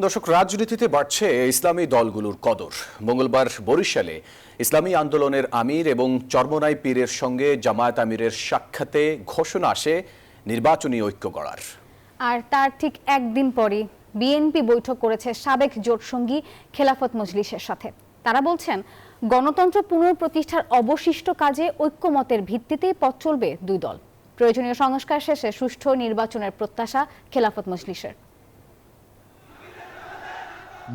দর্শক, রাজনীতিতে বাড়ছে ইসলামী দলগুলোর কদর। মঙ্গলবার বরিশালে ইসলামী আন্দোলনের আমির এবং চরমোনাই পীরের সঙ্গে জামায়াত আমিরের সাক্ষাতে ঘোষণা আসে নির্বাচনী ঐক্য গড়ার। আর তার ঠিক একদিন পরই বিএনপি বৈঠক করেছে সাবেক জোটসঙ্গী খেলাফত মজলিসের সাথে। তারা বলছেন, গণতন্ত্র পুনঃপ্রতিষ্ঠার অবশিষ্ট কাজে ঐক্যমতের ভিত্তিতেই পথ চলবে দুই দল। প্রয়োজনীয় সংস্কার শেষে সুষ্ঠু নির্বাচনের প্রত্যাশা খেলাফত মজলিসের।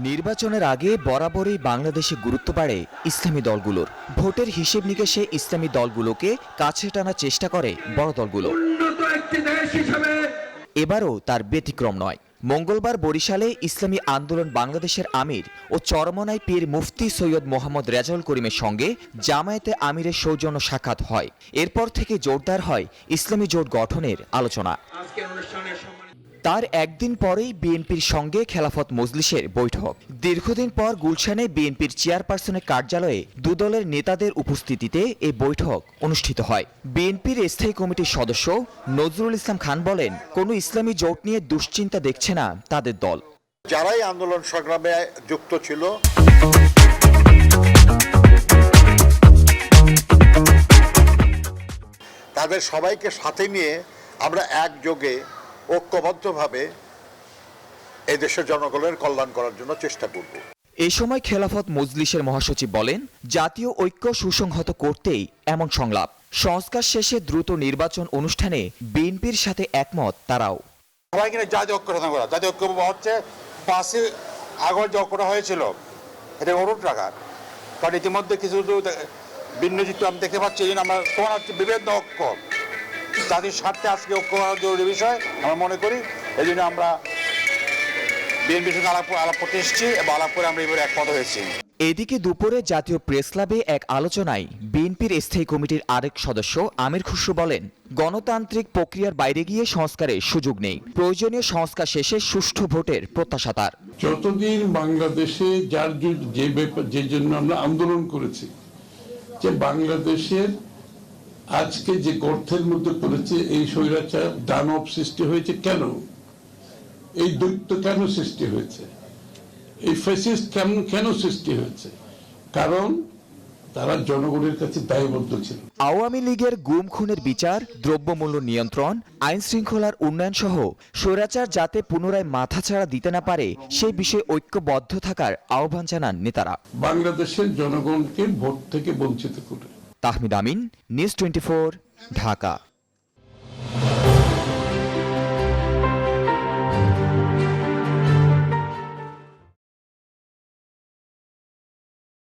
নির্বাচনের আগে বরাবরই বাংলাদেশে গুরুত্ব বাড়ে ইসলামী দলগুলোর। ভোটের হিসেব নিকেশে ইসলামী দলগুলোকে কাছে টানার চেষ্টা করে বড় দলগুলো। এবারও তার ব্যতিক্রম নয়। মঙ্গলবার বরিশালে ইসলামী আন্দোলন বাংলাদেশের আমির ও চরমোনাই পীর মুফতি সৈয়দ মোহাম্মদ রেজাউল করিমের সঙ্গে জামায়াতে আমিরের সৌজন্য সাক্ষাৎ হয়। এরপর থেকে জোরদার হয় ইসলামী জোট গঠনের আলোচনা। তার একদিন পরেই বিএনপির সঙ্গে খেলাফত মজলিসের বৈঠক। দীর্ঘদিন পর গুলশানে বিএনপির চেয়ারপারসনের কার্যালয়ে দুদলের নেতাদের উপস্থিতিতে এই বৈঠক অনুষ্ঠিত হয়। বিএনপির স্থায়ী কমিটির সদস্য নজরুল ইসলাম খান বলেন, কোনো ইসলামী জোট নিয়ে দুশ্চিন্তা দেখছে না তাদের দল। যারাই আন্দোলন সংগ্রামে যুক্ত ছিল তাদের সবাইকে সাথে নিয়ে আমরা একযোগে ঐক্যবদ্ধভাবে এই দেশের জনগণের কল্যাণ করার জন্য চেষ্টা করব। এই সময় খেলাফত মজলিসের মহাসচিব বলেন, জাতীয় ঐক্য সুসংহত করতেই এমন সংলাপ। সংস্কার শেষে দ্রুত নির্বাচন অনুষ্ঠানে বিএনপির সাথে একমত তারাও। সবাই কিনা জাতীয় ঐক্য সাধন করা, জাতীয় ঐক্য হচ্ছে 5 আগস্ট যে ঐক্যটা হয়েছিল এটা অটুট রাখার। কারণ ইতিমধ্যে কিছু ভিন্ন চিত্র আমি দেখতে পাচ্ছি। এই জন্য আমরা তোমার হচ্ছে বিভিন্ন ঐক্য জাতির স্বার্থে আজকে ঐক্য করা জরুরি বিষয় আমরা মনে করি। এই জন্য আমরা বিএনপির সঙ্গে আলাপ করতে এসেছি এবং আলাপ করে আমরা এবারে একমত হয়েছি। এদিকে দুপুরে জাতীয় প্রেস ক্লাবে এক আলোচনায় বিএনপির স্থায়ী কমিটির আরেক সদস্য আমির খুসরু বলেন, গণতান্ত্রিক প্রক্রিয়ার বাইরে গিয়ে সংস্কারের সুযোগ নেই। প্রয়োজনীয় সংস্কার শেষে সুষ্ঠু ভোটের প্রত্যাশা তার। যতদিন বাংলাদেশে যে জন্য আমরা আন্দোলন করেছি, যে বাংলাদেশের আজকে যে গর্তের মধ্যে পড়েছে, এই স্বৈরাচার দানব সৃষ্টি হয়েছে কেন, এই দৈত্য কেন সৃষ্টি হয়েছে, এই ফ্যাসিস্ট কেন সৃষ্টি হয়েছে? কারণ তারা জনগণের কাছে দায়বদ্ধ ছিল। আওয়ামী লীগের গুম খুনের বিচার, দ্রব্যমূল্য নিয়ন্ত্রণ, আইন শৃঙ্খলার উন্নয়ন সহ স্বৈরাচার যাতে পুনরায় মাথাছাড়া দিতে না পারে সেই বিষয়ে ঐক্যবদ্ধ থাকার আহ্বান জানান নেতারা। বাংলাদেশের জনগণকে ভোট থেকে বঞ্চিত করে। তাহমিদ আমিন, নিউজ 24, ঢাকা।